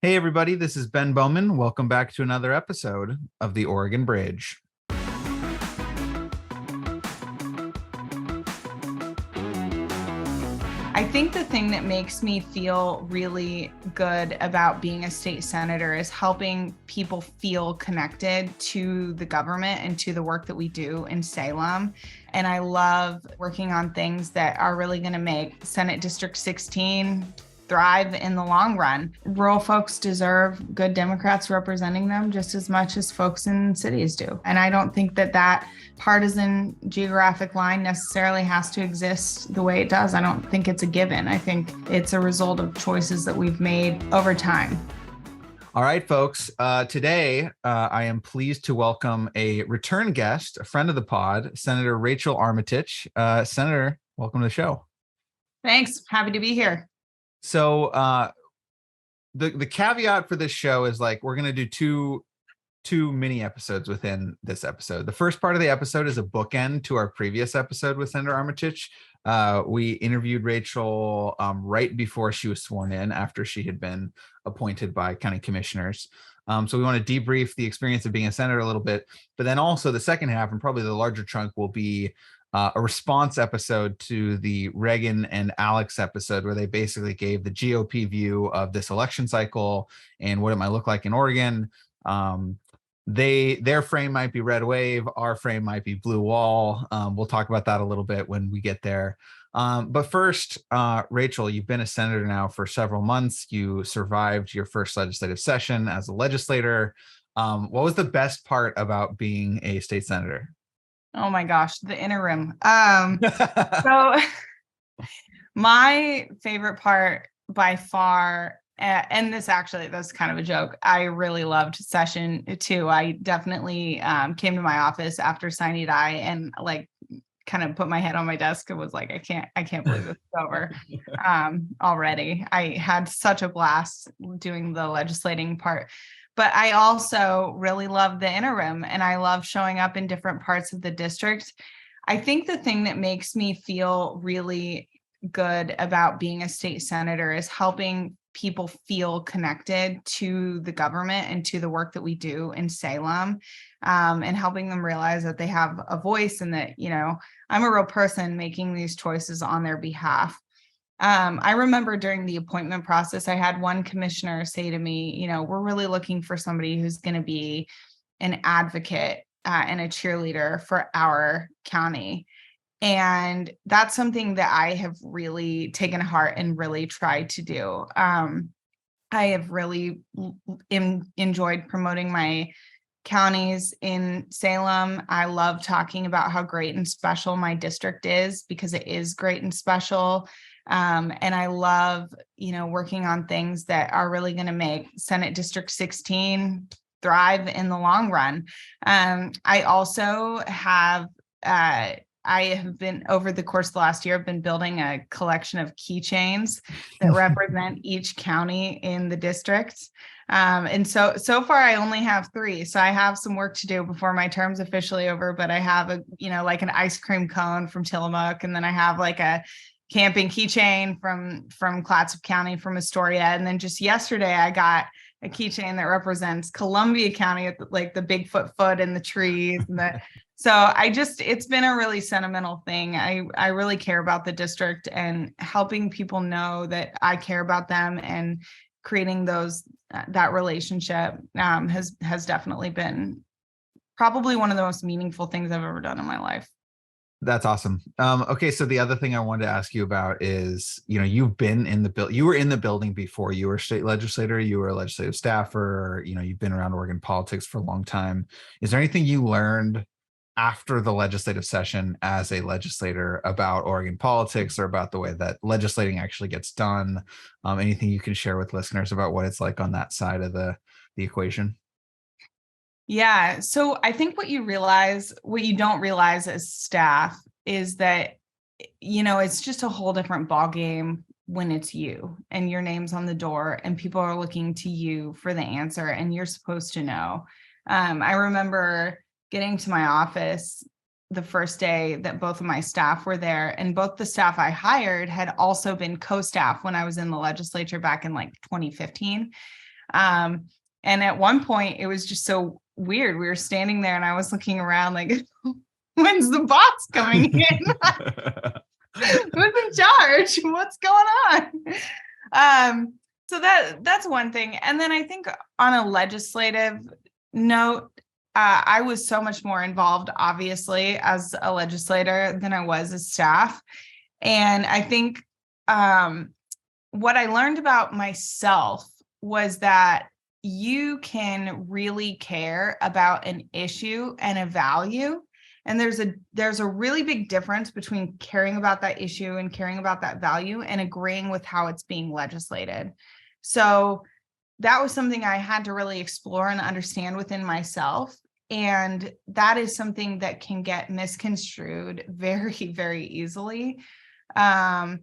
Hey, everybody, this is Ben Bowman. Welcome back to another episode of The Oregon Bridge. I think the thing that makes me feel really good about being a state senator is helping people feel connected to the government and to the work that we do in Salem. And I love working on things that are really going to make Senate District 16 thrive in the long run. Rural folks deserve good Democrats representing them just as much as folks in cities do. And I don't think that partisan geographic line necessarily has to exist the way it does. I don't think it's a given. I think it's a result of choices that we've made over time. All right, folks. Today, I am pleased to welcome a return guest, a friend of the pod, Senator Rachel Armitage. Senator, welcome to the show. Thanks. Happy to be here. So the caveat for this show is we're going to do two mini episodes within this episode. The first part of the episode is a bookend to our previous episode with Senator Armitage. We interviewed Rachel right before she was sworn in, after she had been appointed by county commissioners. So we want to debrief the experience of being a senator a little bit, but then also the second half, and probably the larger chunk, will be a response episode to the Reagan and Alex episode, where they basically gave the GOP view of this election cycle and what it might look like in Oregon. Their frame might be red wave, our frame might be blue wall. We'll talk about that a little bit when we get there. But first, Rachel, you've been a senator now for several months. You survived your first legislative session as a legislator. What was the best part about being a state senator? Oh my gosh, the interim. So my favorite part by far, and that's kind of a joke, I really loved session 2. I definitely came to my office after sine die and kind of put my head on my desk and was like, I can't believe this is over already. I had such a blast doing the legislating part. But I also really love the interim, and I love showing up in different parts of the district. I think the thing that makes me feel really good about being a state senator is helping people feel connected to the government and to the work that we do in Salem, and helping them realize that they have a voice and that, I'm a real person making these choices on their behalf. I remember during the appointment process, I had one commissioner say to me, we're really looking for somebody who's going to be an advocate and a cheerleader for our county. And that's something that I have really taken to heart and really tried to do. I have really enjoyed promoting my counties in Salem. I love talking about how great and special my district is, because it is great and special. And I love, working on things that are really going to make Senate District 16 thrive in the long run. I also have, I have been, over the course of the last year, I've been building a collection of keychains that represent each county in the district. And so far I only have 3. So I have some work to do before my term's officially over, but I have an ice cream cone from Tillamook. And then I have a camping keychain from Clatsop County from Astoria. And then just yesterday I got a keychain that represents Columbia County at the Bigfoot foot in the trees. And so it's been a really sentimental thing. I really care about the district, and helping people know that I care about them and creating that relationship has definitely been probably one of the most meaningful things I've ever done in my life. That's awesome. Okay, so the other thing I wanted to ask you about is, you've been you were in the building before you were a state legislator, you were a legislative staffer, you've been around Oregon politics for a long time. Is there anything you learned after the legislative session as a legislator about Oregon politics, or about the way that legislating actually gets done? Anything you can share with listeners about what it's like on that side of the equation? Yeah. So I think what you don't realize as staff is that, it's just a whole different ballgame when it's you and your name's on the door and people are looking to you for the answer and you're supposed to know. I remember getting to my office the first day that both of my staff were there, and both the staff I hired had also been co-staff when I was in the legislature back in 2015. And at one point it was just so weird. We were standing there and I was looking around like, when's the boss coming in? Who's in charge? What's going on? So that's one thing. And then I think on a legislative note, I was so much more involved, obviously, as a legislator than I was as staff. And I think what I learned about myself was that you can really care about an issue and a value. And there's a really big difference between caring about that issue and caring about that value and agreeing with how it's being legislated. So that was something I had to really explore and understand within myself. And that is something that can get misconstrued very, very easily. And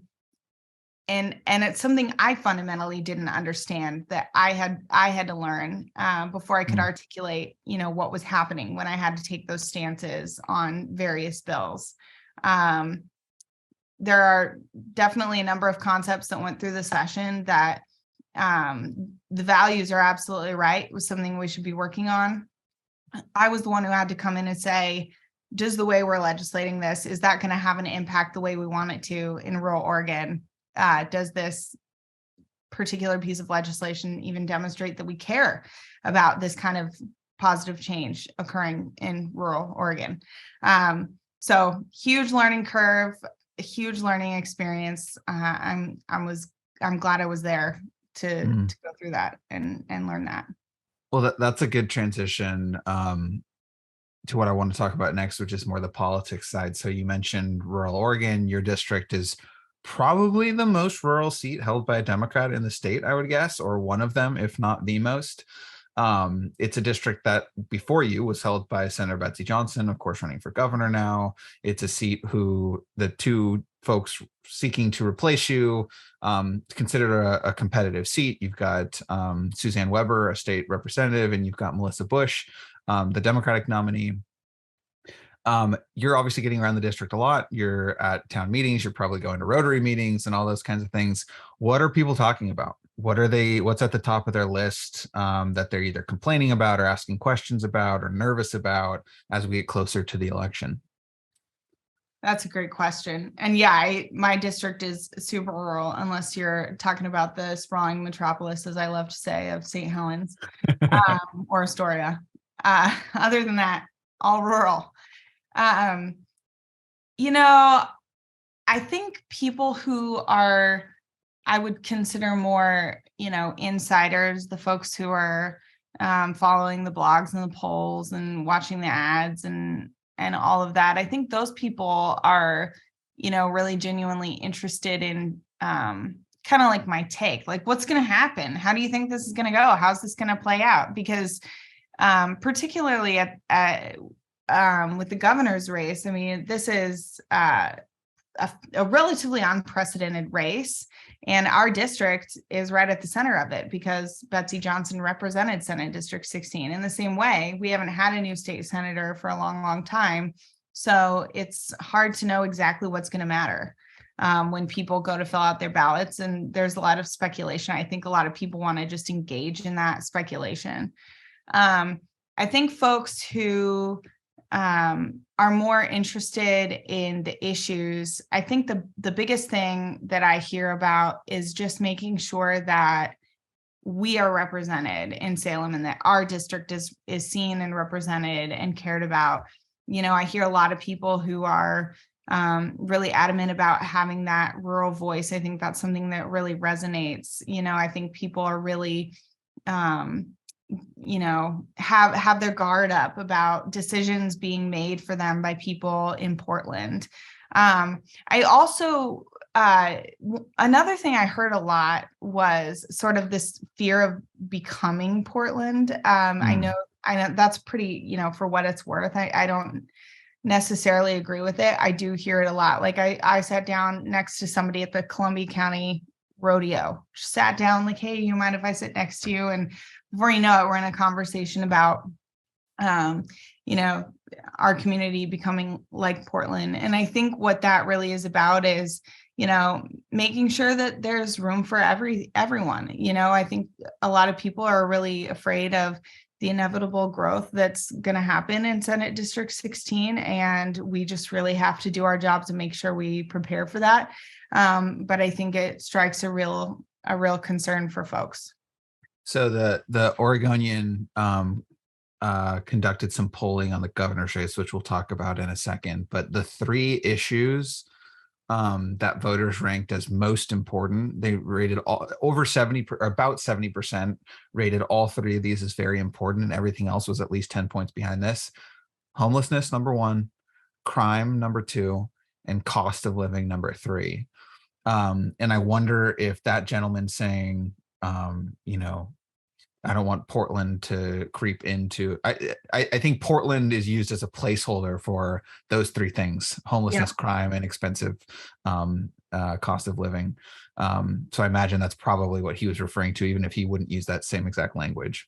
it's something I fundamentally didn't understand, that I had to learn before I could articulate, what was happening when I had to take those stances on various bills. There are definitely a number of concepts that went through the session that the values are absolutely right. It was something we should be working on. I was the one who had to come in and say, does the way we're legislating this, is that going to have an impact the way we want it to in rural Oregon? Does this particular piece of legislation even demonstrate that we care about this kind of positive change occurring in rural Oregon? So huge learning curve, a huge learning experience. I'm glad I was there to go through that and learn that. Well, that's a good transition to what I want to talk about next, which is more the politics side. So you mentioned rural Oregon. Your district is probably the most rural seat held by a Democrat in the state, I would guess, or one of them, if not the most. It's a district that before you was held by Senator Betsy Johnson, of course, running for governor now. It's a seat who the two folks seeking to replace you considered a competitive seat. You've got Suzanne Weber, a state representative, and you've got Melissa Bush, the Democratic nominee. You're obviously getting around the district a lot. You're at town meetings. You're probably going to Rotary meetings and all those kinds of things. What are people talking about? What's at the top of their list that they're either complaining about or asking questions about or nervous about as we get closer to the election? That's a great question. And yeah, my district is super rural, unless you're talking about the sprawling metropolis, as I love to say, of St. Helens or Astoria. Other than that, all rural. I think people who are, I would consider more, insiders, the folks who are following the blogs and the polls and watching the ads and all of that. I think those people are, really genuinely interested in kind of like my take, like what's going to happen? How do you think this is going to go? How's this going to play out? Because particularly with the governor's race, I mean, this is a relatively unprecedented race, and our district is right at the center of it because Betsy Johnson represented Senate District 16. In the same way, we haven't had a new state senator for a long, long time. So it's hard to know exactly what's going to matter when people go to fill out their ballots. And there's a lot of speculation. I think a lot of people want to just engage in that speculation. I think folks who are more interested in the issues, I think the biggest thing that I hear about is just making sure that we are represented in Salem and that our district is seen and represented and cared about. I hear a lot of people who are really adamant about having that rural voice. I think that's something that really resonates. I think people are really have their guard up about decisions being made for them by people in Portland. I also, another thing I heard a lot was sort of this fear of becoming Portland. I know that's pretty, for what it's worth. I don't necessarily agree with it. I do hear it a lot. Like I sat down next to somebody at the Columbia County rodeo, sat down like, hey, you mind if I sit next to you? And before you know it, we're in a conversation about, our community becoming like Portland. And I think what that really is about is, making sure that there's room for everyone. I think a lot of people are really afraid of the inevitable growth that's going to happen in Senate District 16. And we just really have to do our jobs and make sure we prepare for that. But I think it strikes a real concern for folks. So the Oregonian conducted some polling on the governor's race, which we'll talk about in a second. But the three issues that voters ranked as most important, they rated over 70, or about 70% rated all three of these as very important, and everything else was at least 10 points behind this. Homelessness, number one, crime, number two, and cost of living, number three. And I wonder if that gentleman saying, I don't want Portland to creep into, I think Portland is used as a placeholder for those three things: homelessness, crime, and expensive cost of living. So I imagine that's probably what he was referring to, even if he wouldn't use that same exact language.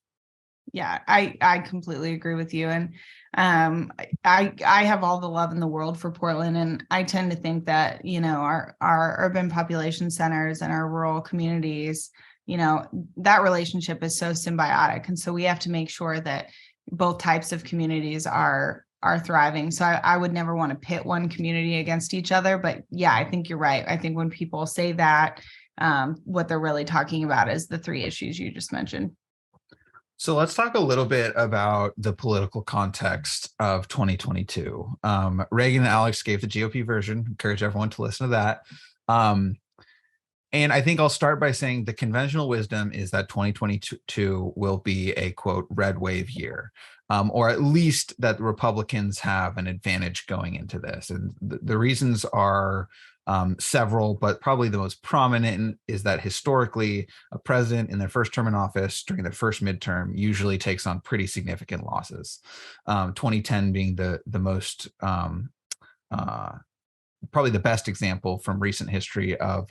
Yeah, I completely agree with you. And I have all the love in the world for Portland. And I tend to think that, our urban population centers and our rural communities, that relationship is so symbiotic. And so we have to make sure that both types of communities are thriving. So I would never want to pit one community against each other. But yeah, I think you're right. I think when people say that, what they're really talking about is the three issues you just mentioned. So let's talk a little bit about the political context of 2022. Reagan and Alex gave the GOP version. Encourage everyone to listen to that. And I think I'll start by saying the conventional wisdom is that 2022 will be a, quote, red wave year, or at least that Republicans have an advantage going into this. And the reasons are several, but probably the most prominent is that historically a president in their first term in office during their first midterm usually takes on pretty significant losses. 2010 being the most, probably the best example from recent history of,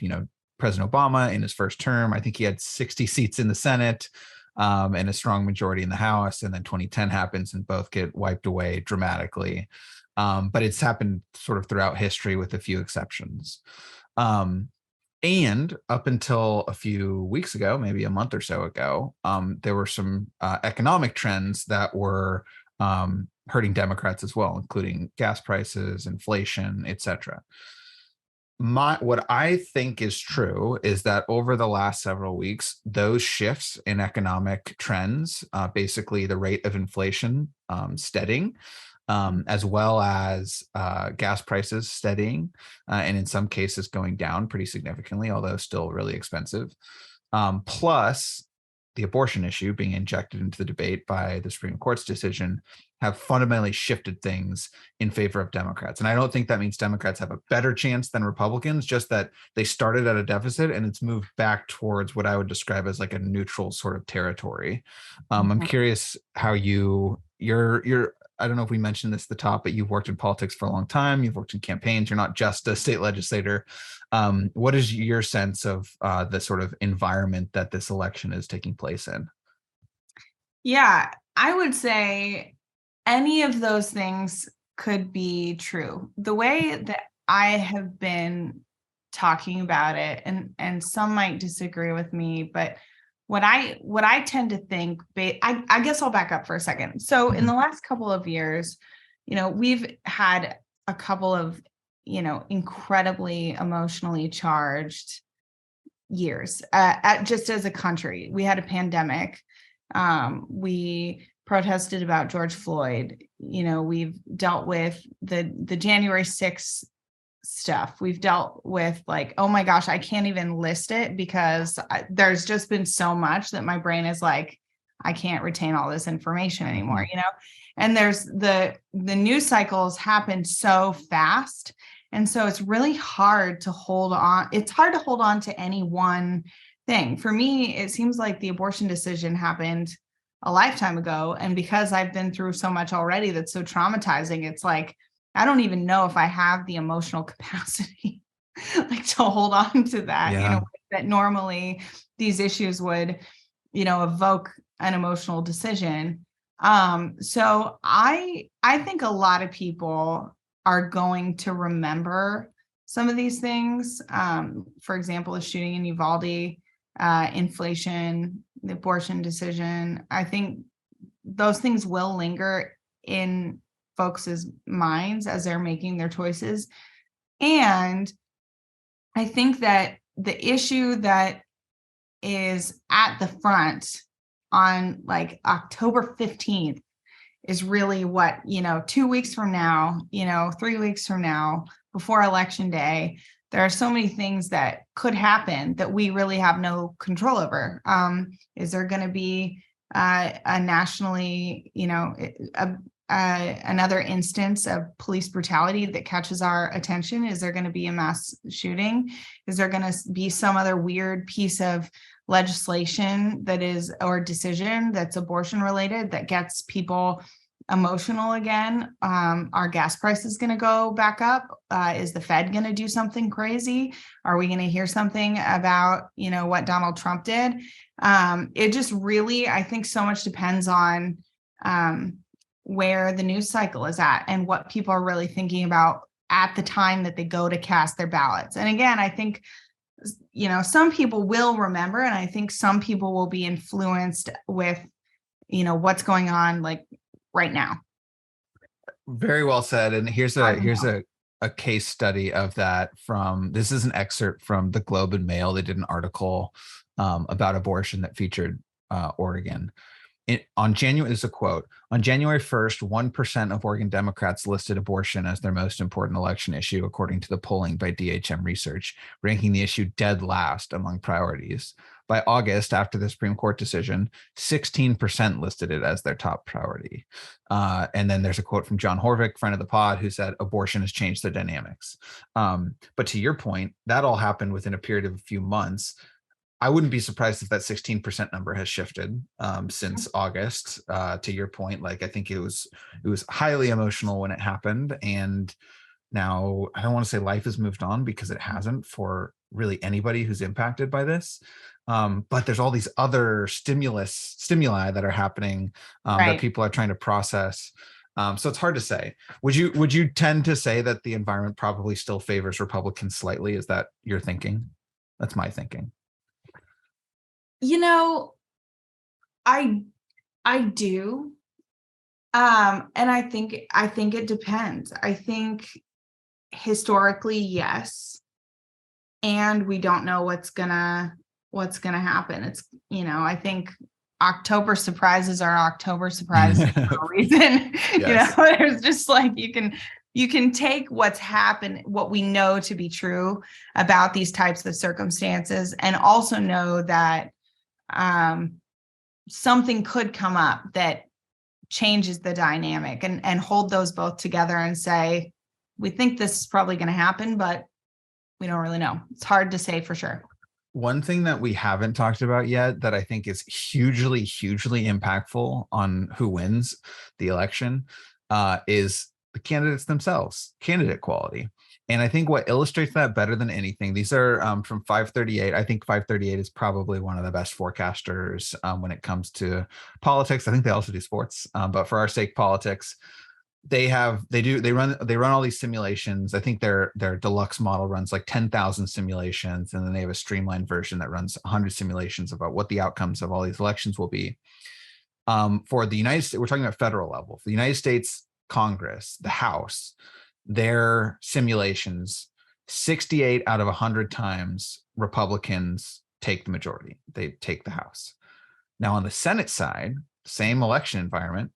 President Obama in his first term. I think he had 60 seats in the Senate and a strong majority in the House. And then 2010 happens and both get wiped away dramatically. But it's happened sort of throughout history with a few exceptions. And up until a few weeks ago, maybe a month or so ago, there were some economic trends that were hurting Democrats as well, including gas prices, inflation, et cetera. What I think is true is that over the last several weeks, those shifts in economic trends, basically the rate of inflation steadying, as well as gas prices steadying, and in some cases going down pretty significantly, although still really expensive, plus the abortion issue being injected into the debate by the Supreme Court's decision, have fundamentally shifted things in favor of Democrats. And I don't think that means Democrats have a better chance than Republicans, just that they started at a deficit and it's moved back towards what I would describe as like a neutral sort of territory. I'm curious how you're I don't know if we mentioned this at the top, but you've worked in politics for a long time. You've worked in campaigns. You're not just a state legislator. What is your sense of the sort of environment that this election is taking place in? Yeah, I would say any of those things could be true. The way that I have been talking about it, and some might disagree with me, but what I tend to think, I guess I'll back up for a second. So in the last couple of years, we've had a couple of, incredibly emotionally charged years just as a country. We had a pandemic. We protested about George Floyd. We've dealt with the January 6th stuff. We've dealt with like, oh my gosh, I can't even list it because there's just been so much that my brain is like, I can't retain all this information anymore, and there's the news cycles happen so fast. And so it's really hard to hold on. It's hard to hold on to any one thing. For me, it seems like the abortion decision happened a lifetime ago. And because I've been through so much already that's so traumatizing, it's like, I don't even know if I have the emotional capacity like to hold on to that, that normally these issues would, evoke an emotional decision. So I think a lot of people are going to remember some of these things. For example, the shooting in Uvalde, inflation, the abortion decision. I think those things will linger in folks' minds as they're making their choices. And I think that the issue that is at the front on like October 15th is really what, 2 weeks from now, 3 weeks from now, before Election Day, there are so many things that could happen that we really have no control over. Is there going to be a nationally, another instance of police brutality that catches our attention? Is there going to be a mass shooting? Is there going to be some other weird piece of legislation that is, or decision that's abortion related that gets people emotional again? Are gas prices going to go back up? Is the Fed going to do something crazy? Are we going to hear something about, what Donald Trump did? It just really, I think so much depends on where the news cycle is at and what people are really thinking about at the time that they go to cast their ballots. And again, I think, some people will remember, and I think some people will be influenced with, what's going on like right now. Very well said. And here's a case study of that this is an excerpt from the Globe and Mail. They did an article about abortion that featured Oregon. This is a quote. On January 1st, 1% of Oregon Democrats listed abortion as their most important election issue, according to the polling by DHM Research, ranking the issue dead last among priorities. By August, after the Supreme Court decision, 16% listed it as their top priority. And then there's a quote from John Horvick, friend of the pod, who said, abortion has changed the dynamics. But to your point, that all happened within a period of a few months. I wouldn't be surprised if that 16% number has shifted since August. To your point, like I think it was highly emotional when it happened, and now I don't want to say life has moved on, because it hasn't for really anybody who's impacted by this. But there's all these other stimuli that are happening that people are trying to process. So it's hard to say. Would you tend to say that the environment probably still favors Republicans slightly? Is that your thinking? That's my thinking. I do. And I think it depends. I think historically, yes. And we don't know what's gonna happen. It's, I think October surprises are October surprises for a reason. Yes. There's just like, you can take what's happened, what we know to be true about these types of circumstances, and also know that something could come up that changes the dynamic, and hold those both together and say, we think this is probably going to happen, but we don't really know. It's hard to say for sure. One thing that we haven't talked about yet that I think is hugely, hugely impactful on who wins the election is the candidates themselves, candidate quality. And I think what illustrates that better than anything, these are from 538. I think 538 is probably one of the best forecasters when it comes to politics. I think they also do sports, but for our sake, politics. They run all these simulations. I think their deluxe model runs like 10,000 simulations, and then they have a streamlined version that runs 100 simulations about what the outcomes of all these elections will be. For the United States, we're talking about federal level. For the United States Congress, the House, their simulations, 68 out of 100 times Republicans take the majority. They take the House. Now on the Senate side, same election environment,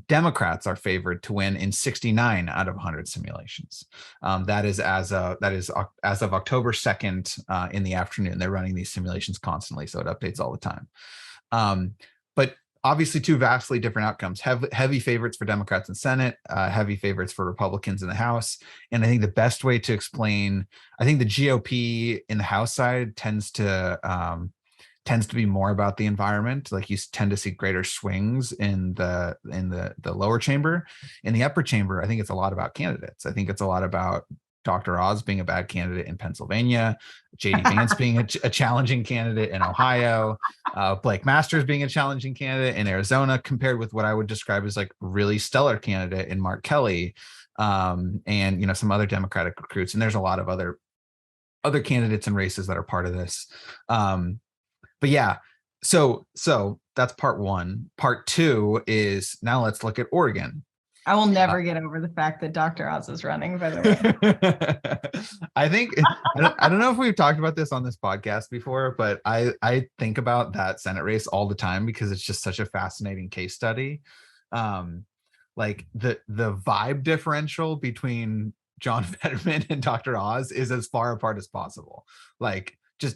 Democrats are favored to win in 69 out of 100 simulations. That is as of October 2nd in the afternoon. They're running these simulations constantly, so it updates all the time. But obviously, two vastly different outcomes. Heavy favorites for Democrats in Senate, heavy favorites for Republicans in the House. And I think the best way to explain, I think the GOP in the House side tends to be more about the environment. Like you tend to see greater swings in the lower chamber. In the upper chamber, I think it's a lot about candidates. I think it's a lot about Dr. Oz being a bad candidate in Pennsylvania, JD Vance being a challenging candidate in Ohio, Blake Masters being a challenging candidate in Arizona, compared with what I would describe as like really stellar candidate in Mark Kelly, and some other Democratic recruits. And there's a lot of other candidates and races that are part of this. But yeah, so that's part one. Part two is, now let's look at Oregon. I will never get over the fact that Dr. Oz is running, by the way. I think, I don't know if we've talked about this on this podcast before, but I think about that Senate race all the time because it's just such a fascinating case study. Like the vibe differential between John Fetterman and Dr. Oz is as far apart as possible. Like just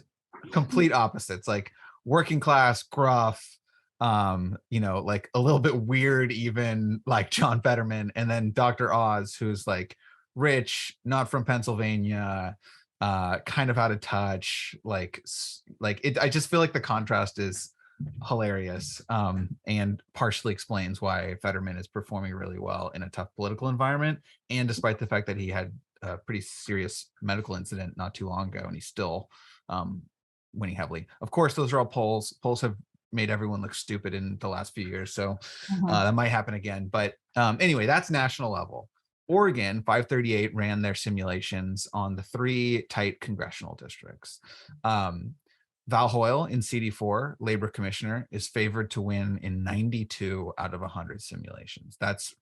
complete opposites, like working class, gruff, like a little bit weird, even like John Fetterman, and then Dr. Oz, who's like rich, not from Pennsylvania, kind of out of touch, like it. I just feel like the contrast is hilarious, and partially explains why Fetterman is performing really well in a tough political environment, and despite the fact that he had a pretty serious medical incident not too long ago, and he's still winning heavily. Of course, those are all polls. Polls have made everyone look stupid in the last few years, so that might happen again. But anyway, that's national level. Oregon 538 ran their simulations on the 3 tight congressional districts. Val Hoyle in CD4, labor commissioner, is favored to win in 92 out of 100 simulations. That's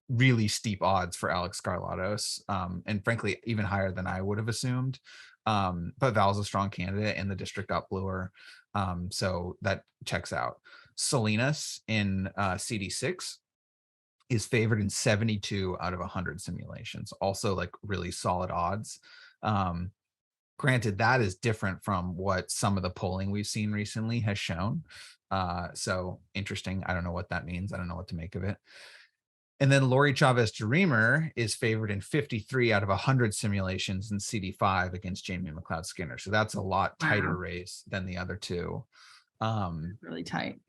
really steep odds for Alek Skarlatos, and frankly even higher than I would have assumed. But Val's a strong candidate and the district got bluer, so that checks out. Salinas in CD6 is favored in 72 out of 100 simulations, also like really solid odds. Granted, that is different from what some of the polling we've seen recently has shown. So interesting. I don't know what that means. I don't know what to make of it. And then Lori Chavez-DeRemer is favored in 53 out of 100 simulations in CD5 against Jamie McLeod Skinner. So that's a lot tighter race than the other two. Really tight.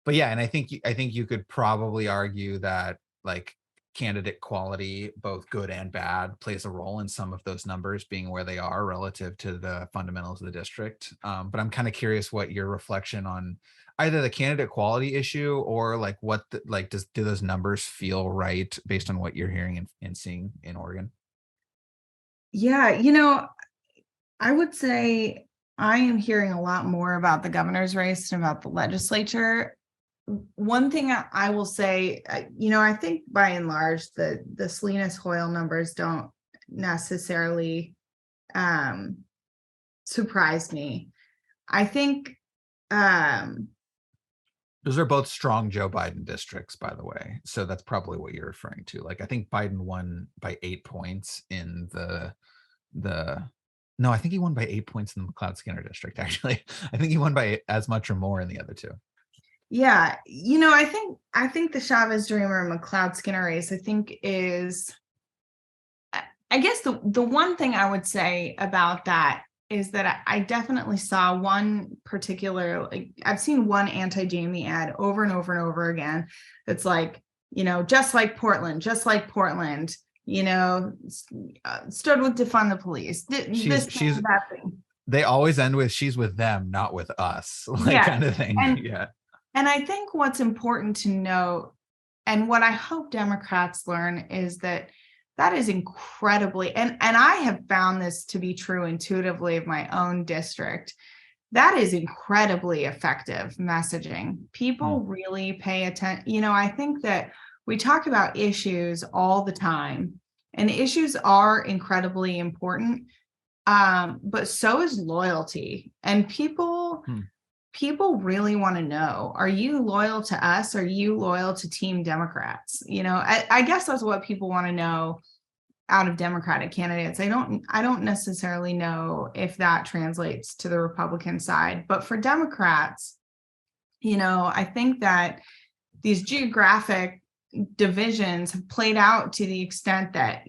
But yeah, and I think you could probably argue that like candidate quality, both good and bad, plays a role in some of those numbers being where they are relative to the fundamentals of the district. But I'm kind of curious what your reflection on either the candidate quality issue or like what do those numbers feel right based on what you're hearing and seeing in Oregon? Yeah, I would say I am hearing a lot more about the governor's race and about the legislature. One thing I will say, I think by and large, the Salinas Hoyle numbers don't necessarily surprise me. I think those are both strong Joe Biden districts, by the way. So that's probably what you're referring to. Like, I think Biden won by 8 points in no, I think he won by 8 points in the McLeod Skinner district, actually. I think he won by as much or more in the other two. Yeah, I think the Chavez-DeRemer and McLeod Skinner race, I think is, I guess the one thing I would say about that is that I definitely saw one particular, I've seen one anti-Jamie ad over and over and over again. That's like, just like Portland, stood with defund the police. She's that thing. They always end with she's with them, not with us, kind of thing. And I think what's important to note, and what I hope Democrats learn, is that is incredibly, and I have found this to be true intuitively of my own district, that is incredibly effective messaging. People really pay attention. I think that we talk about issues all the time, and issues are incredibly important, but so is loyalty. And people really want to know, are you loyal to us? Are you loyal to Team Democrats? I guess that's what people want to know out of Democratic candidates. I don't necessarily know if that translates to the Republican side, but for Democrats, I think that these geographic divisions have played out to the extent that,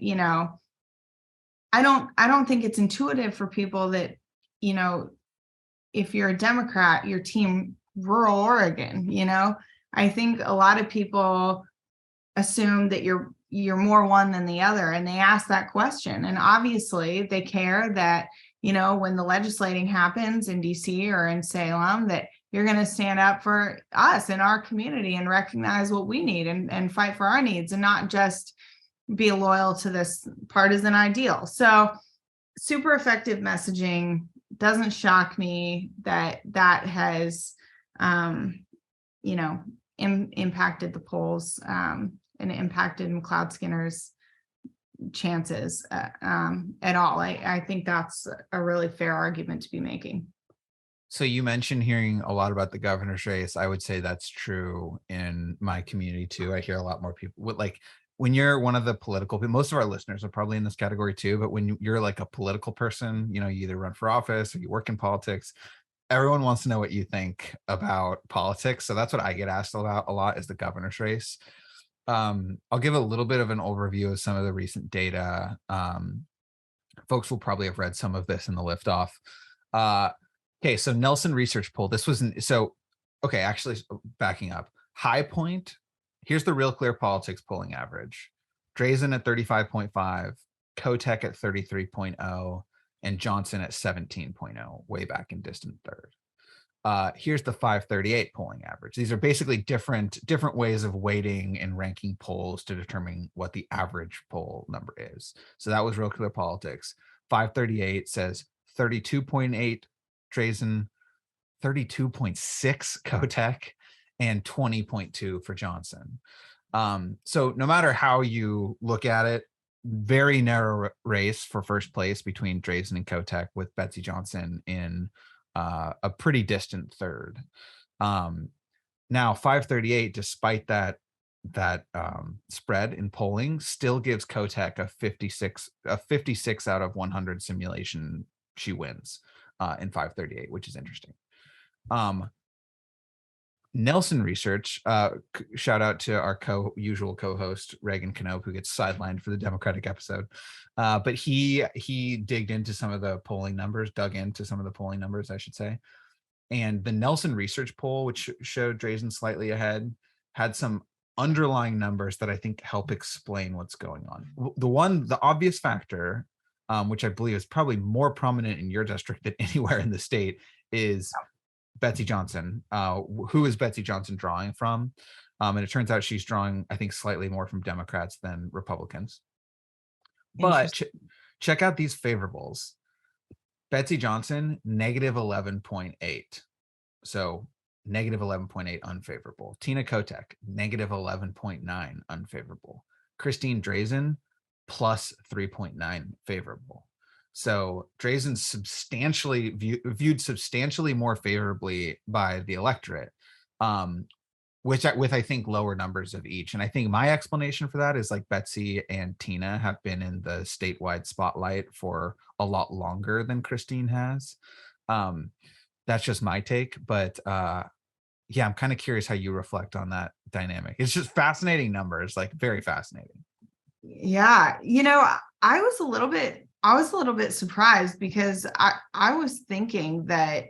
I don't think it's intuitive for people that, if you're a Democrat, your team rural Oregon, I think a lot of people assume that you're you're more one than the other. And they ask that question. And obviously they care that, when the legislating happens in DC or in Salem, that you're going to stand up for us in our community and recognize what we need and fight for our needs, and not just be loyal to this partisan ideal. So super effective messaging. Doesn't shock me that has, impacted the polls and impacted McLeod Skinner's chances at all. I think that's a really fair argument to be making. So you mentioned hearing a lot about the governor's race. I would say that's true in my community too. I hear a lot more people with, like, when you're one of the political, most of our listeners are probably in this category too, but when you're like a political person, you either run for office or you work in politics, everyone wants to know what you think about politics. So that's what I get asked about a lot, is the governor's race. I'll give a little bit of an overview of some of the recent data. Folks will probably have read some of this in the liftoff. Okay, so Nelson Research Poll. Actually, backing up. High Point, here's the Real Clear Politics polling average. Drazen at 35.5, Kotek at 33.0, and Johnson at 17.0, way back in distant third. Here's the 538 polling average. These are basically different ways of weighting and ranking polls to determine what the average poll number is. So that was Real Clear Politics. 538 says 32.8 Drazen, 32.6 Kotek, and 20.2 for Johnson. So no matter how you look at it, very narrow race for first place between Drazen and Kotek, with Betsy Johnson in a pretty distant third. Now 538, despite that spread in polling, still gives Kotek a 56 out of 100 simulation she wins in 538, which is interesting. Nelson Research, shout out to our usual co-host Reagan Knope, who gets sidelined for the Democratic episode, but he dug into some of the polling numbers, I should say. And the Nelson Research poll, which showed Drazen slightly ahead, had some underlying numbers that I think help explain what's going on. The obvious factor, which I believe is probably more prominent in your district than anywhere in the state, is Betsy Johnson. Who is Betsy Johnson drawing from? And it turns out she's drawing, I think, slightly more from Democrats than Republicans. But check out these favorables. Betsy Johnson, negative 11.8. So negative 11.8 unfavorable. Tina Kotek, negative 11.9 unfavorable. Christine Drazen, plus 3.9 favorable. So Drazen's viewed substantially more favorably by the electorate, with I think lower numbers of each. And I think my explanation for that is, like, Betsy and Tina have been in the statewide spotlight for a lot longer than Christine has. That's just my take, but yeah, I'm kind of curious how you reflect on that dynamic. It's just fascinating numbers, like very fascinating. Yeah, I was a little bit surprised, because I was thinking that,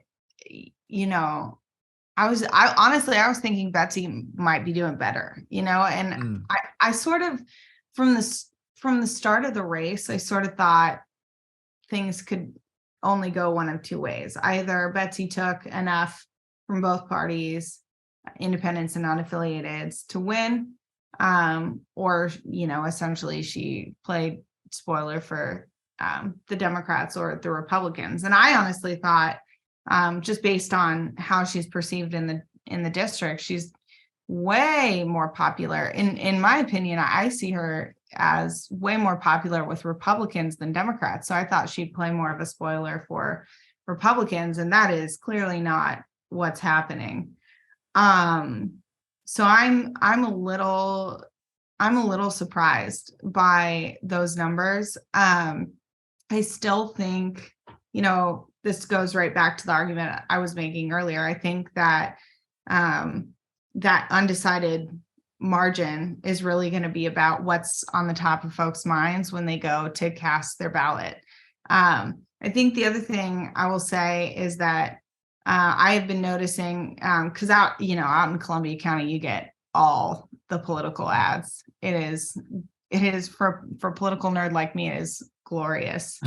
I was thinking Betsy might be doing better, and I sort of, from the start of the race, I sort of thought things could only go one of two ways. Either Betsy took enough from both parties, independents and unaffiliateds, to win, or, essentially she played spoiler for the Democrats or the Republicans. And I honestly thought, just based on how she's perceived in the district, she's way more popular. In my opinion, I see her as way more popular with Republicans than Democrats. So I thought she'd play more of a spoiler for Republicans, and that is clearly not what's happening. So I'm a little surprised by those numbers. I still think, this goes right back to the argument I was making earlier. I think that that undecided margin is really going to be about what's on the top of folks' minds when they go to cast their ballot. I think the other thing I will say is that I have been noticing, because out in Columbia County, you get all the political ads. It is it is for political nerd like me, it is glorious.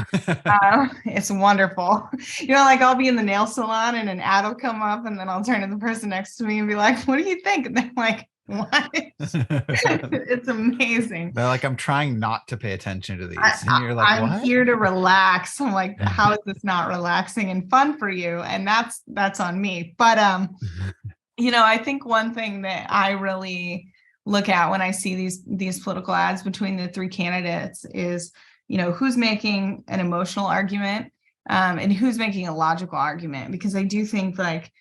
It's wonderful. Like I'll be in the nail salon and an ad will come up and then I'll turn to the person next to me and be like, what do you think? And they're like, what? It's amazing. They're like, I'm trying not to pay attention to these. And you're like, I'm what? here to relax. I'm like, how is this not relaxing and fun for you? And that's on me. But I think one thing that I really look at when I see these political ads between the three candidates is, who's making an emotional argument and who's making a logical argument, because I do think like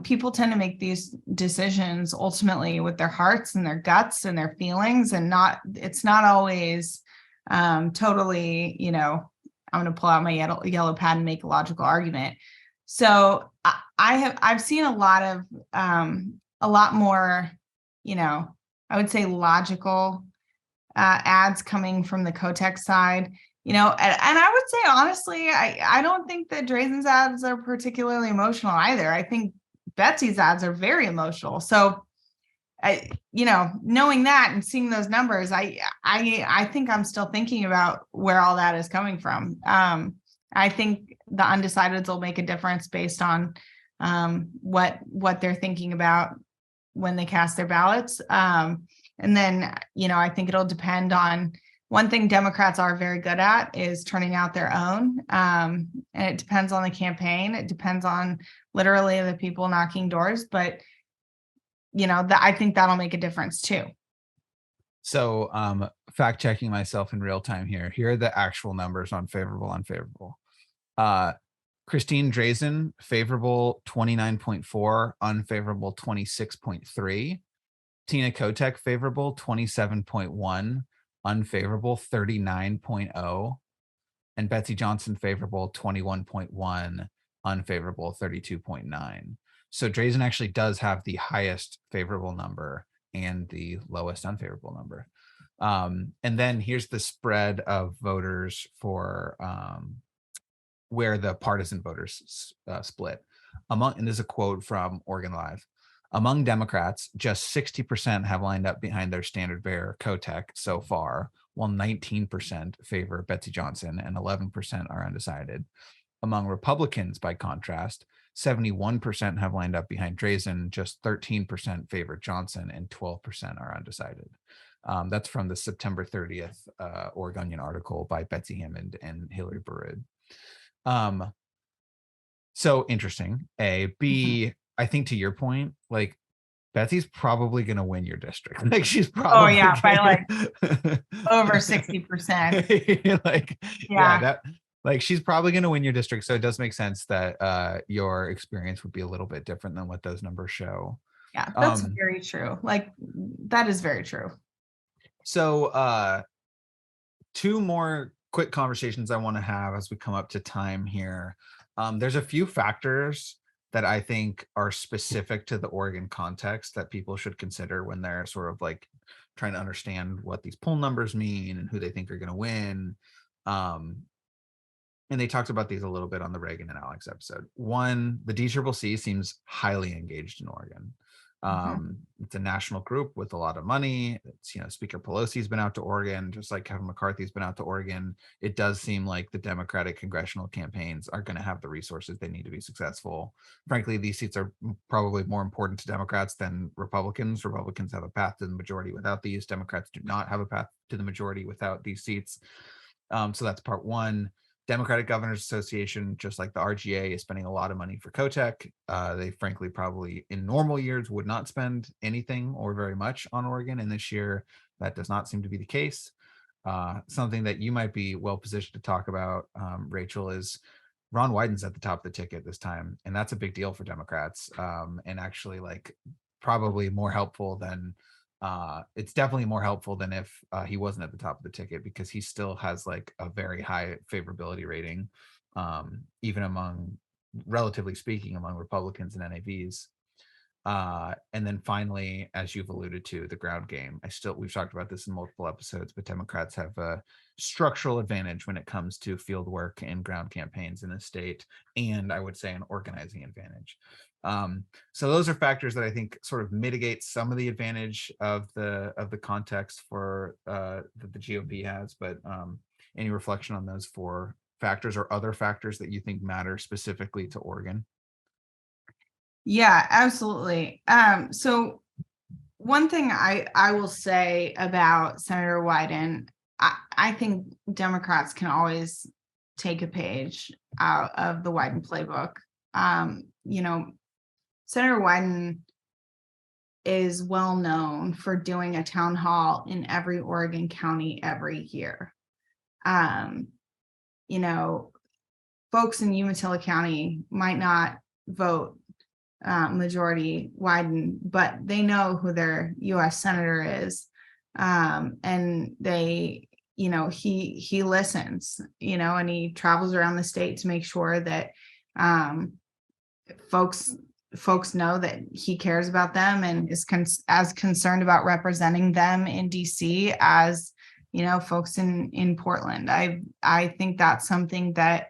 people tend to make these decisions ultimately with their hearts and their guts and their feelings, and it's not always totally, I'm going to pull out my yellow pad and make a logical argument. So I've seen a lot more, I would say logical ads coming from the Kotek side, and I would say, honestly, I don't think that Drazen's ads are particularly emotional either. I think Betsy's ads are very emotional. So, knowing that and seeing those numbers, I think I'm still thinking about where all that is coming from. I think the undecideds will make a difference based on what they're thinking about when they cast their ballots. And then, I think it'll depend on one thing Democrats are very good at is turning out their own. And it depends on the campaign. It depends on literally the people knocking doors. But, I think that'll make a difference too. So fact checking myself in real time here. Here are the actual numbers on favorable, unfavorable. Christine Drazen, favorable 29.4, unfavorable 26.3. Tina Kotek, favorable 27.1, unfavorable 39.0. And Betsy Johnson, favorable 21.1, unfavorable 32.9. So Drazen actually does have the highest favorable number and the lowest unfavorable number. And then here's the spread of voters for where the partisan voters split. And there's a quote from Oregon Live. Among Democrats, just 60% have lined up behind their standard bearer, Kotek, so far, while 19% favor Betsy Johnson and 11% are undecided. Among Republicans, by contrast, 71% have lined up behind Drazen, just 13% favor Johnson, and 12% are undecided. That's from the September 30th Oregonian article by Betsy Hammond and Hillary Burrid. So interesting. A, B, I think to your point, like Betsy's probably going to win your district. Like she's probably by like over 60%. That like she's probably going to win your district. So it does make sense that your experience would be a little bit different than what those numbers show. Yeah, that's very true. Like that is very true. So two more quick conversations I want to have as we come up to time here. There's a few factors that I think are specific to the Oregon context that people should consider when they're sort of like trying to understand what these poll numbers mean and who they think are going to win. And they talked about these a little bit on the Reagan and Alex episode. One, the DCCC seems highly engaged in Oregon. It's a national group with a lot of money. It's, Speaker Pelosi's been out to Oregon, just like Kevin McCarthy's been out to Oregon. It does seem like the Democratic congressional campaigns are going to have the resources they need to be successful. Frankly, these seats are probably more important to Democrats than Republicans. Republicans have a path to the majority without these. Democrats do not have a path to the majority without these seats. So that's part one. Democratic Governors Association, just like the RGA, is spending a lot of money for Kotek. They frankly probably in normal years would not spend anything or very much on Oregon. And this year, that does not seem to be the case. Something that you might be well positioned to talk about, Rachel, is Ron Wyden's at the top of the ticket this time. And that's a big deal for Democrats, and actually like probably more helpful than it's definitely more helpful than if he wasn't at the top of the ticket, because he still has like a very high favorability rating, even among, relatively speaking, among Republicans and NAVs. And then finally, as you've alluded to, the ground game. We've talked about this in multiple episodes, but Democrats have a structural advantage when it comes to field work and ground campaigns in the state, and I would say an organizing advantage. So those are factors that I think sort of mitigate some of the advantage of the context for that the GOP has. But any reflection on those four factors or other factors that you think matter specifically to Oregon? Yeah, absolutely. So one thing I will say about Senator Wyden, I think Democrats can always take a page out of the Wyden playbook. Senator Wyden is well known for doing a town hall in every Oregon county every year. Folks in Umatilla County might not vote majority Wyden, but they know who their U.S. senator is, and they, he listens, and he travels around the state to make sure that folks know that he cares about them and is as concerned about representing them in DC as folks in Portland. I think that's something that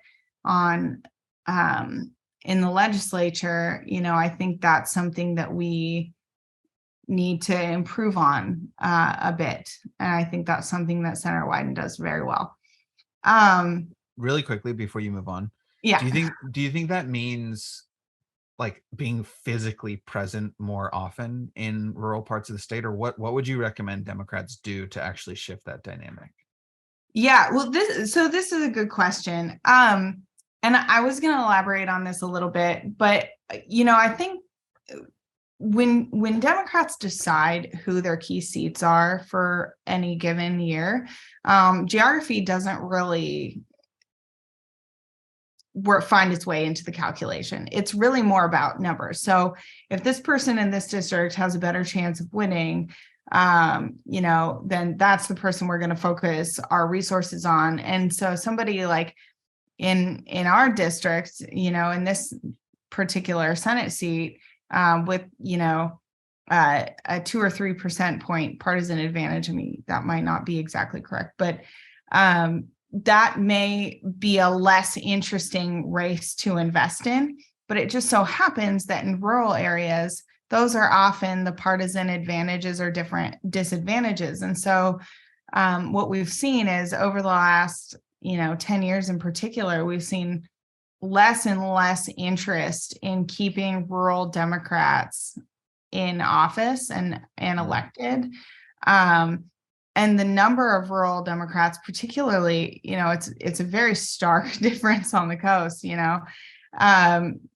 in the legislature, I think that's something that we need to improve on a bit. And I think that's something that Senator Wyden does very well. Really quickly before you move on. Yeah. Do you think that means like being physically present more often in rural parts of the state, or what would you recommend Democrats do to actually shift that dynamic? Yeah, well, this is a good question. And I was going to elaborate on this a little bit, but I think when Democrats decide who their key seats are for any given year, geography doesn't really find its way into the calculation. It's really more about numbers. So if this person in this district has a better chance of winning, then that's the person we're going to focus our resources on. And so somebody like in our district, in this particular Senate seat, with a 2 or 3 percentage point partisan advantage. I mean, that might not be exactly correct, but that may be a less interesting race to invest in. But it just so happens that in rural areas, those are often the partisan advantages or different disadvantages. And so what we've seen is over the last 10 years in particular, we've seen less and less interest in keeping rural Democrats in office and elected. And the number of rural Democrats, particularly, it's a very stark difference on the coast,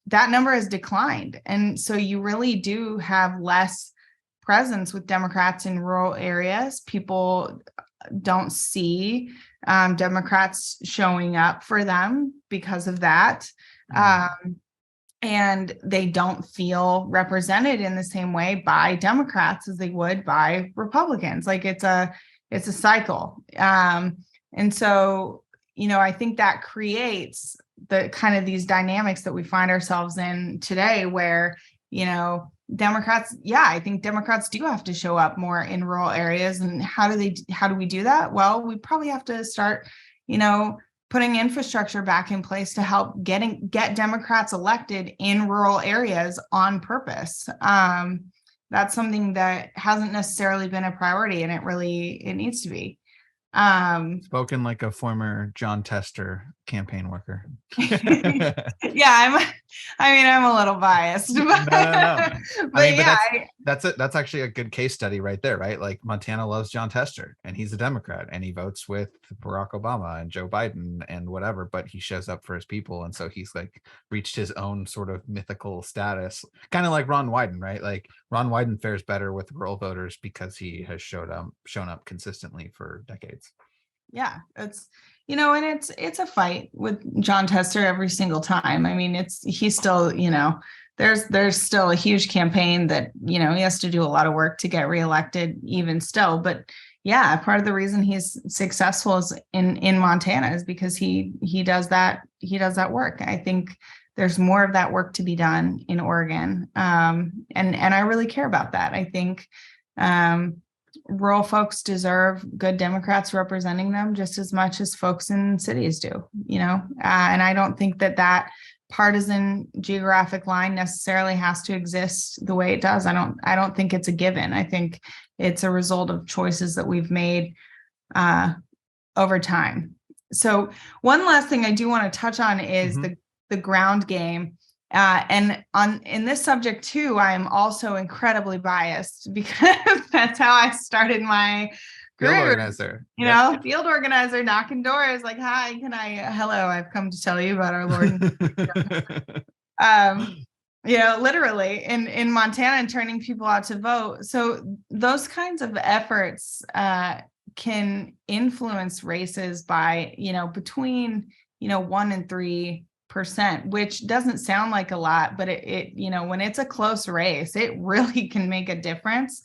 that number has declined. And so you really do have less presence with Democrats in rural areas. People don't see Democrats showing up for them because of that. And they don't feel represented in the same way by Democrats as they would by Republicans. Like it's a cycle. And so, I think that creates the kind of these dynamics that we find ourselves in today where, Democrats, I think Democrats do have to show up more in rural areas. And how do we do that? Well, we probably have to start, putting infrastructure back in place to help get Democrats elected in rural areas on purpose. That's something that hasn't necessarily been a priority, and it needs to be. Spoken like a former Jon Tester campaign worker. Yeah, I'm a little biased. But, no. But that's actually a good case study right there, right? Like Montana loves Jon Tester, and he's a Democrat, and he votes with Barack Obama and Joe Biden and whatever, but he shows up for his people, and so he's like reached his own sort of mythical status, kind of like Ron Wyden, right? Like Ron Wyden fares better with rural voters because he has shown up consistently for decades. Yeah, it's and it's a fight with Jon Tester every single time. I mean, he's still, there's still a huge campaign that, he has to do a lot of work to get reelected even still. But yeah, part of the reason he's successful is in Montana is because he does that work. I think there's more of that work to be done in Oregon. And I really care about that. I think rural folks deserve good Democrats representing them just as much as folks in cities do, and I don't think that partisan geographic line necessarily has to exist the way it does. I don't think it's a given. I think it's a result of choices that we've made over time. So one last thing I do want to touch on is the ground game. And in this subject too, I am also incredibly biased because that's how I started my field career. organizer. You know, field organizer, knocking doors, like, hi, hello, I've come to tell you about our Lord. You know, literally in Montana and turning people out to vote. So those kinds of efforts can influence races by, you know, between, you know, 1% and 3%, which doesn't sound like a lot, but it, you know, when it's a close race, it really can make a difference.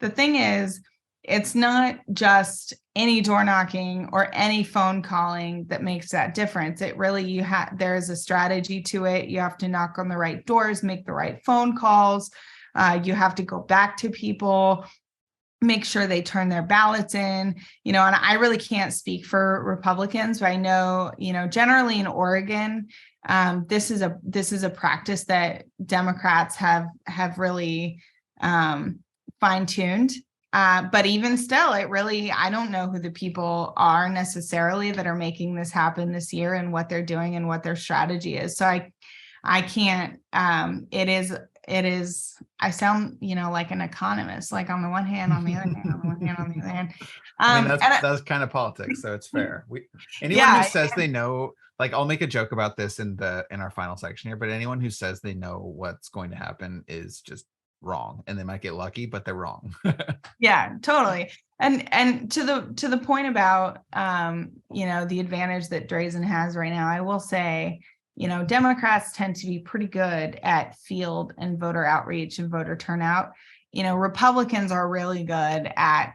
The thing is, it's not just any door knocking or any phone calling that makes that difference. It really, there's a strategy to it. You have to knock on the right doors, make the right phone calls. You have to go back to people, make sure they turn their ballots in, you know, and I really can't speak for Republicans, but I know, you know, generally in Oregon, this is a practice that Democrats have really fine-tuned. But even still, I don't know who the people are necessarily that are making this happen this year and what they're doing and what their strategy is. So I can't, it is, I sound, you know, like an economist, like on the one hand, on the other hand, on the one hand, on the other hand. I mean, that's kind of politics, so it's fair. Anyone who says they know, like, I'll make a joke about this in our final section here, but anyone who says they know what's going to happen is just wrong, and they might get lucky, but they're wrong. Yeah, totally. And to the point about you know, the advantage that Drazen has right now, I will say, you know, Democrats tend to be pretty good at field and voter outreach and voter turnout. You know, Republicans are really good at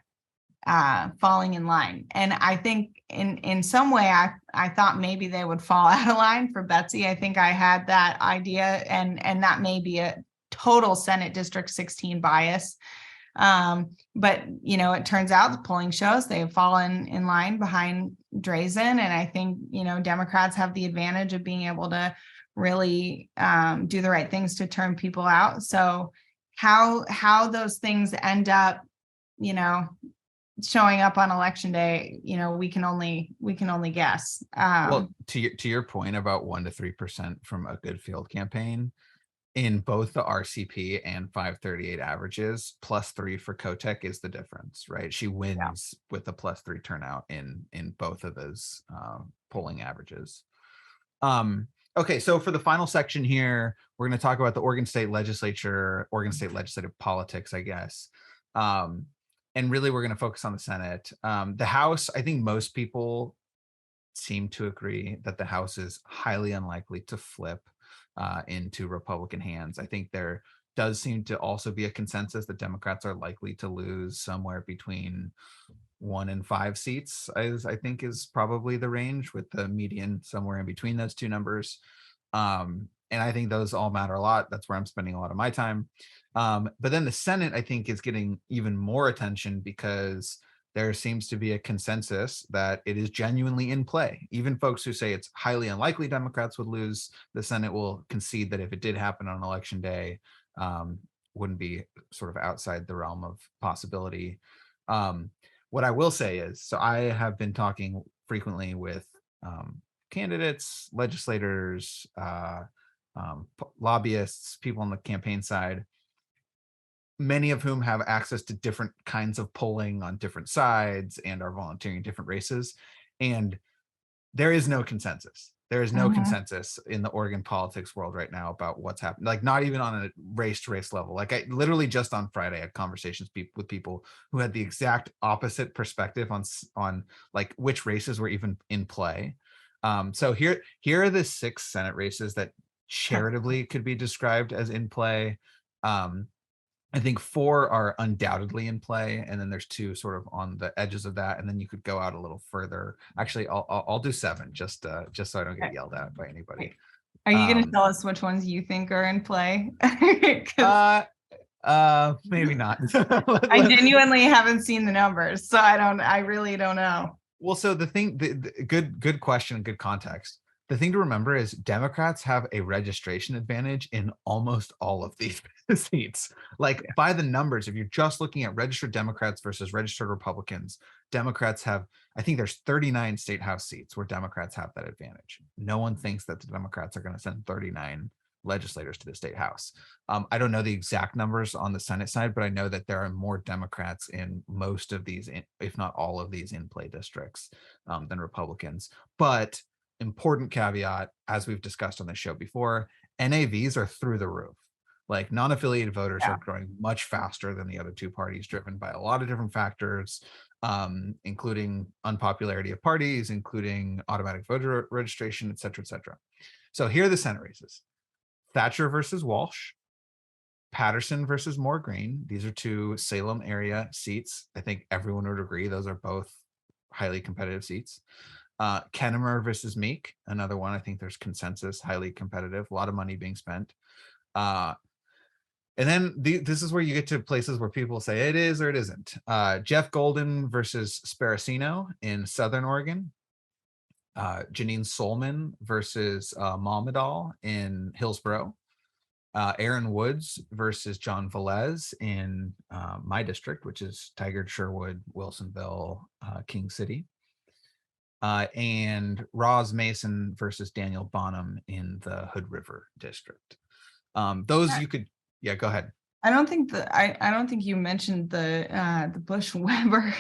falling in line. And I think in some way, I thought maybe they would fall out of line for Betsy. I think I had that idea, and that may be a total Senate District 16 bias. But, you know, it turns out the polling shows they have fallen in line behind Drazen. And I think, you know, Democrats have the advantage of being able to really do the right things to turn people out. So how those things end up, you know, showing up on election day, you know, we can only guess. Well, to your point about 1% to 3% from a good field campaign, in both the RCP and 538 averages, +3 for Kotek is the difference, right? She wins with a +3 turnout in both of those polling averages. Okay, so for the final section here, we're going to talk about the Oregon State Legislature, Oregon State legislative politics, I guess. And really, we're going to focus on the Senate. The House, I think most people seem to agree that the House is highly unlikely to flip into Republican hands. I think there does seem to also be a consensus that Democrats are likely to lose somewhere between 1 and 5 seats, as I think is probably the range, with the median somewhere in between those two numbers. And I think those all matter a lot. That's where I'm spending a lot of my time. But then the Senate, I think, is getting even more attention because there seems to be a consensus that it is genuinely in play. Even folks who say it's highly unlikely Democrats would lose the Senate will concede that if it did happen on election day, wouldn't be sort of outside the realm of possibility. What I will say is, so I have been talking frequently with candidates, legislators, lobbyists, people on the campaign side, many of whom have access to different kinds of polling on different sides and are volunteering in different races. And there is no consensus. There is no consensus in the Oregon politics world right now about what's happening, like not even on a race to race level. Like I literally just on Friday had conversations with people who had the exact opposite perspective on like which races were even in play. So here are the 6 Senate races that charitably could be described as in play. I think 4 are undoubtedly in play, and then there's 2 sort of on the edges of that, and then you could go out a little further. Actually, I'll do 7 just so I don't get yelled at by anybody. Are you going to tell us which ones you think are in play? Maybe not. I genuinely haven't seen the numbers, so I really don't know. Well, so the thing, the good question, good context. the thing to remember is Democrats have a registration advantage in almost all of these seats. Like by the numbers, if you're just looking at registered Democrats versus registered Republicans, Democrats have, I think there's 39 state house seats where Democrats have that advantage. No one thinks that the Democrats are going to send 39 legislators to the state house. I don't know the exact numbers on the Senate side, but I know that there are more Democrats in most of these, if not all of these in play districts than Republicans. But important caveat, as we've discussed on the show before, NAVs are through the roof. Like non-affiliated voters are growing much faster than the other two parties, driven by a lot of different factors, including unpopularity of parties, including automatic voter registration, et cetera, et cetera. So here are the Senate races. Thatcher versus Walsh, Patterson versus Moore Green. These are two Salem area seats. I think everyone would agree those are both highly competitive seats. Kennemer versus Meek, another one. I think there's consensus, highly competitive, a lot of money being spent. And then this is where you get to places where people say it is or it isn't. Jeff Golden versus Sparacino in Southern Oregon. Janine Solman versus Malmadal in Hillsborough. Aaron Woods versus John Velez in my district, which is Tigard, Sherwood, Wilsonville, King City. And Roz Mason versus Daniel Bonham in the Hood River district. Those you could, yeah, go ahead. I don't think you mentioned the Bush Weber.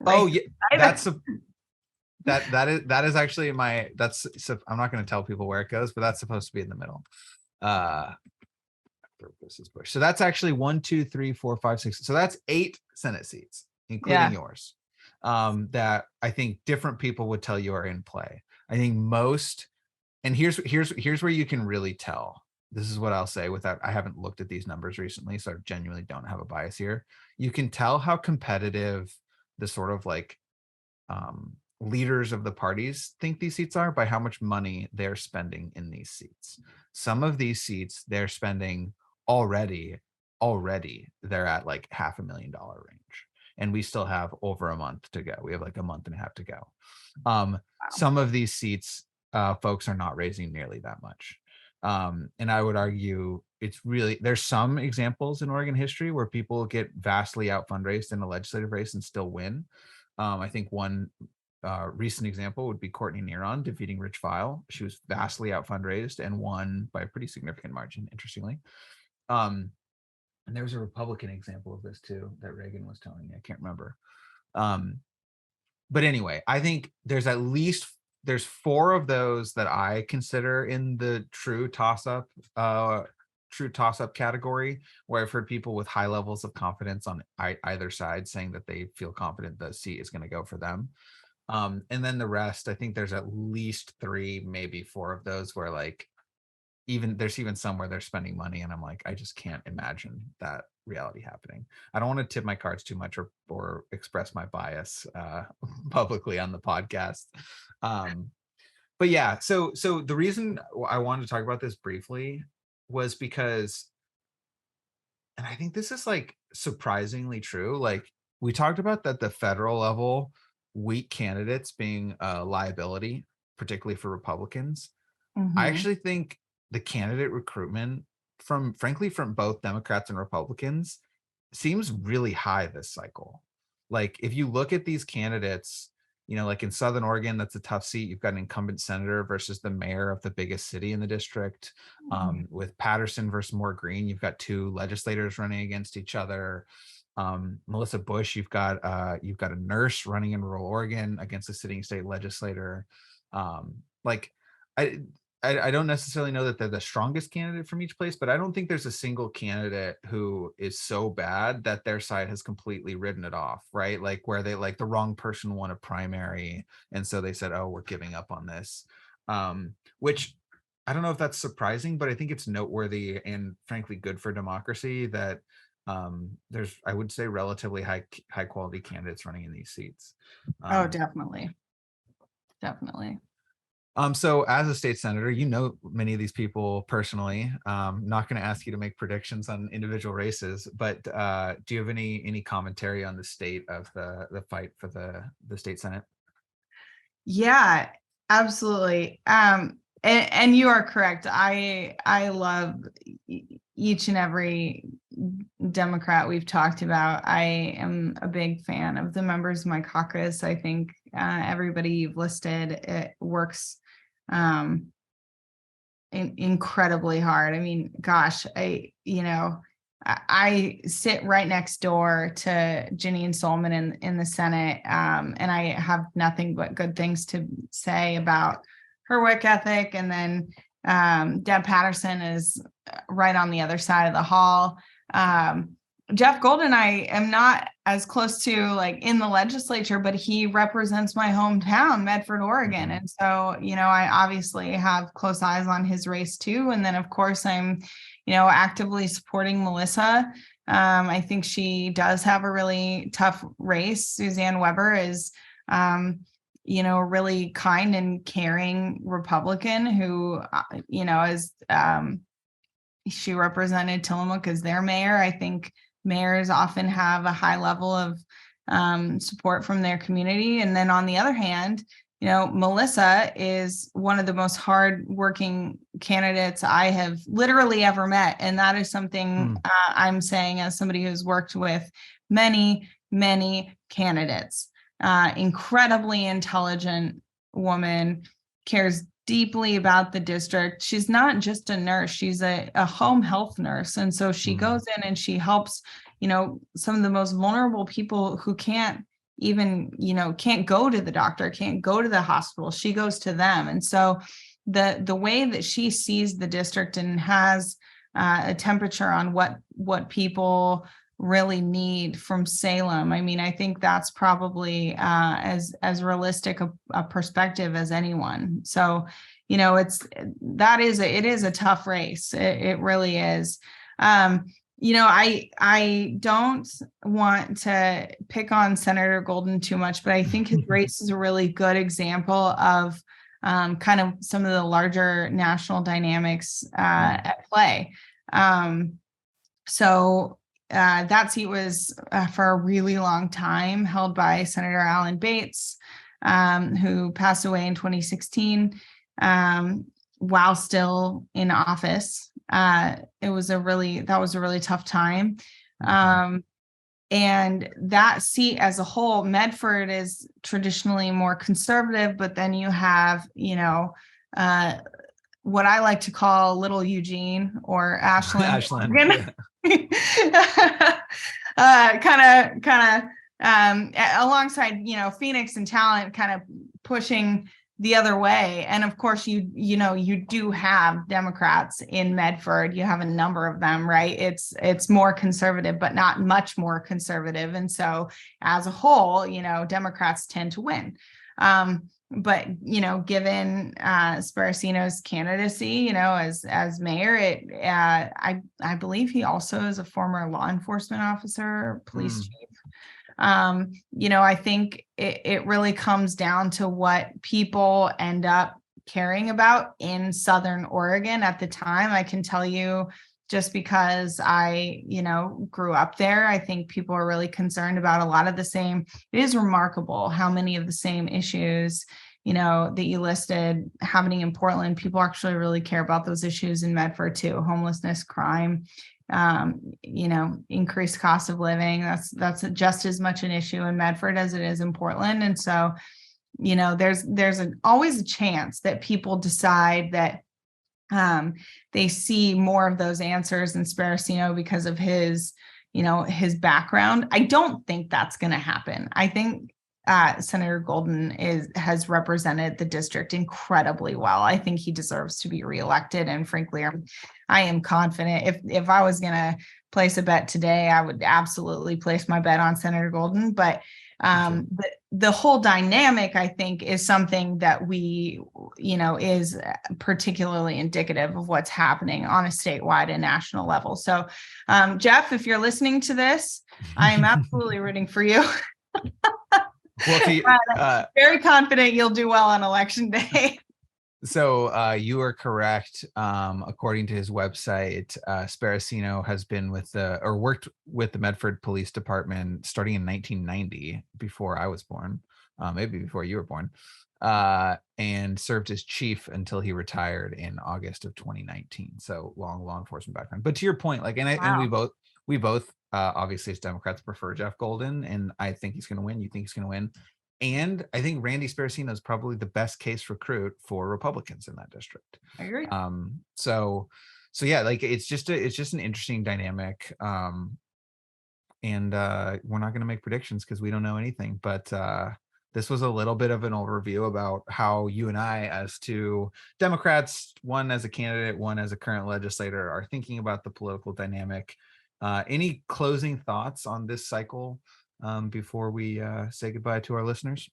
Oh yeah, that is actually so I'm not going to tell people where it goes, but that's supposed to be in the middle. This is Bush. So that's actually 1, 2, 3, 4, 5, 6. So that's 8 Senate seats, including yours. That I think different people would tell you are in play. I think most, and here's where you can really tell. This is what I'll say without, I haven't looked at these numbers recently, so I genuinely don't have a bias here. You can tell how competitive the sort of like leaders of the parties think these seats are by how much money they're spending in these seats. Some of these seats they're spending already they're at like $500,000 range, and we still have over a month to go. We have like a month and a half to go. Wow. Some of these seats folks are not raising nearly that much, and I would argue it's really, there's some examples in Oregon history where people get vastly out fundraised in a legislative race and still win. I think one recent example would be Courtney Neron defeating Rich File. She was vastly out fundraised and won by a pretty significant margin, interestingly. And there was a Republican example of this too that Reagan was telling me. I can't remember. But anyway, I think there's 4 of those that I consider in the true toss-up category, where I've heard people with high levels of confidence on either side saying that they feel confident the seat is going to go for them. And then the rest, I think there's at least 3, maybe 4 of those where like there's even some where they're spending money and I'm like, I just can't imagine that reality happening. I don't want to tip my cards too much or express my bias publicly on the podcast. But yeah, so the reason I wanted to talk about this briefly was because, and I think this is like surprisingly true, like we talked about that the federal level weak candidates being a liability, particularly for Republicans. Mm-hmm. I actually think the candidate recruitment from both Democrats and Republicans seems really high this cycle. Like if you look at these candidates, you know, like in Southern Oregon, that's a tough seat. You've got an incumbent senator versus the mayor of the biggest city in the district. With Patterson versus Moore Green, you've got 2 legislators running against each other. Melissa Bush, you've got a nurse running in rural Oregon against a sitting state legislator. Like I don't necessarily know that they're the strongest candidate from each place, but I don't think there's a single candidate who is so bad that their side has completely ridden it off, right? Like where they like the wrong person won a primary, and so they said, oh, we're giving up on this, which I don't know if that's surprising, but I think it's noteworthy and frankly good for democracy that there's, I would say, relatively high quality candidates running in these seats. Oh, definitely. So as a state senator, you know many of these people personally. Not going to ask you to make predictions on individual races, but do you have any commentary on the state of the fight for the state Senate? Yeah, Absolutely. And you are correct. I love each and every Democrat we've talked about. I am a big fan of the members of my caucus. I think everybody you've listed, it works incredibly hard. I mean, gosh, I sit right next door to Janine Solomon in the Senate, and I have nothing but good things to say about her work ethic. And then Deb Patterson is right on the other side of the hall. Jeff Golden, I am not as close to like in the legislature, but he represents my hometown, Medford, Oregon. And so, I obviously have close eyes on his race too. And then of course I'm, actively supporting Melissa. I think she does have a really tough race. Suzanne Weber is, a really kind and caring Republican who, is, she represented Tillamook as their mayor. I think mayors often have a high level of support from their community. And then on the other hand, Melissa is one of the most hardworking candidates I have literally ever met. And that is something I'm saying as somebody who's worked with many, many candidates. Incredibly intelligent woman, cares deeply about the district. She's not just a nurse, she's a home health nurse. And so she goes in and she helps, some of the most vulnerable people who can't even, can't go to the doctor, can't go to the hospital. She goes to them. And so the way that she sees the district and has a temperature on what people really need from Salem. I mean, I think that's probably as realistic a perspective as anyone. So, it is a tough race. It really is. I don't want to pick on Senator Golden too much, but I think his race is a really good example of kind of some of the larger national dynamics at play. That seat was for a really long time held by Senator Alan Bates, who passed away in 2016 while still in office. That was a really tough time. And that seat as a whole, Medford is traditionally more conservative, but then you have, what I like to call Little Eugene or Ashland. Alongside, Phoenix and Talent kind of pushing the other way. And of course, you do have Democrats in Medford. You have a number of them, right? It's more conservative, but not much more conservative. And so as a whole, Democrats tend to win. But, given Sparacino's candidacy, as mayor, I believe he also is a former law enforcement officer, police chief. I think it really comes down to what people end up caring about in Southern Oregon at the time. I can tell you, just because I, grew up there, I think people are really concerned about a lot of the same. It is remarkable how many of the same issues, that you listed happening in Portland, people actually really care about those issues in Medford too. Homelessness, crime, increased cost of living. That's just as much an issue in Medford as it is in Portland. And so, there's always a chance that people decide that they see more of those answers in Sparacino because of his background. I don't think that's going to happen. I think Senator Golden has represented the district incredibly well. I think he deserves to be reelected. And frankly, I am confident if I was going to place a bet today, I would absolutely place my bet on Senator Golden. But the whole dynamic, I think, is something that is particularly indicative of what's happening on a statewide and national level. So, Jeff, if you're listening to this, I am absolutely rooting for you. Well, very confident you'll do well on election day. So you are correct. According to his website, Sparacino has been worked with the Medford Police Department starting in 1990, before I was born, maybe before you were born. and served as chief until he retired in August of 2019. So long law enforcement background. But to your point, like, and we both obviously as Democrats prefer Jeff Golden, and I think he's going to win. You think he's going to win, and I think Randy Sparacino is probably the best case recruit for Republicans in that district. I agree. So yeah, like it's just an interesting dynamic. And we're not going to make predictions because we don't know anything, but this was a little bit of an overview about how you and I, as two Democrats, one as a candidate, one as a current legislator, are thinking about the political dynamic. Any closing thoughts on this cycle before we say goodbye to our listeners?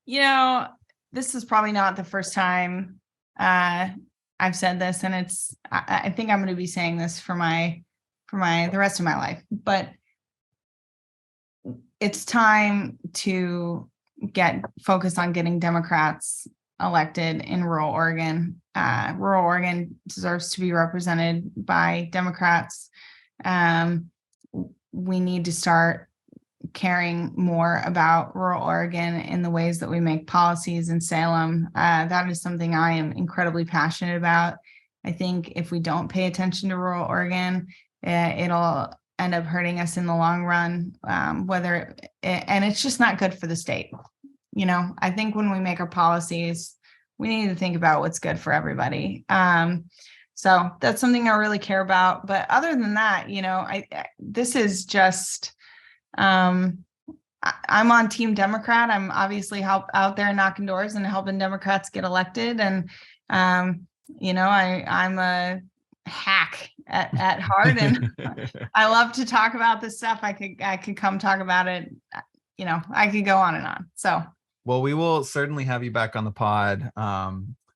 This is probably not the first time I've said this, and I think I'm going to be saying this for the rest of my life, but it's time to get focused on getting Democrats elected in rural Oregon. Rural Oregon deserves to be represented by Democrats. We need to start caring more about rural Oregon in the ways that we make policies in Salem. That is something I am incredibly passionate about. I think if we don't pay attention to rural Oregon, it'll end up hurting us in the long run, and it's just not good for the state. I think when we make our policies, we need to think about what's good for everybody. So that's something I really care about. But other than that, this is just, I'm on Team Democrat. I'm obviously out there knocking doors and helping Democrats get elected. And, I'm a hack at heart, and I love to talk about this stuff. I could come talk about it. I could go on and on. So, well, we will certainly have you back on the pod.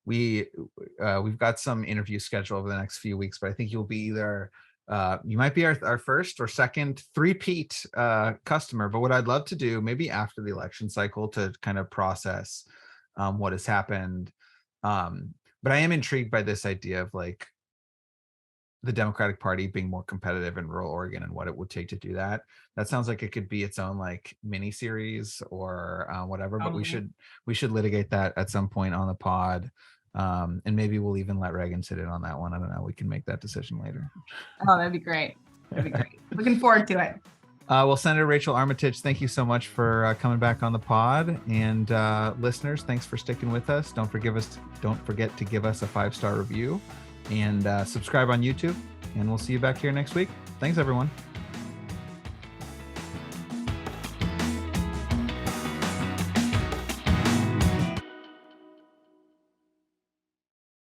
We've got some interviews scheduled over the next few weeks, but I think you'll be either you might be our first or second three-peat customer. But what I'd love to do, maybe after the election cycle, to kind of process what has happened. But I am intrigued by this idea of like the Democratic Party being more competitive in rural Oregon and what it would take to do that. That sounds like it could be its own like mini series or whatever, but we should litigate that at some point on the pod. And maybe we'll even let Reagan sit in on that one. I don't know. We can make that decision later. Oh, that'd be great. Looking forward to it. Well, Senator Rachel Armitage, thank you so much for coming back on the pod. And listeners, thanks for sticking with us. Don't forget to give us a 5-star review and subscribe on YouTube. And we'll see you back here next week. Thanks, everyone.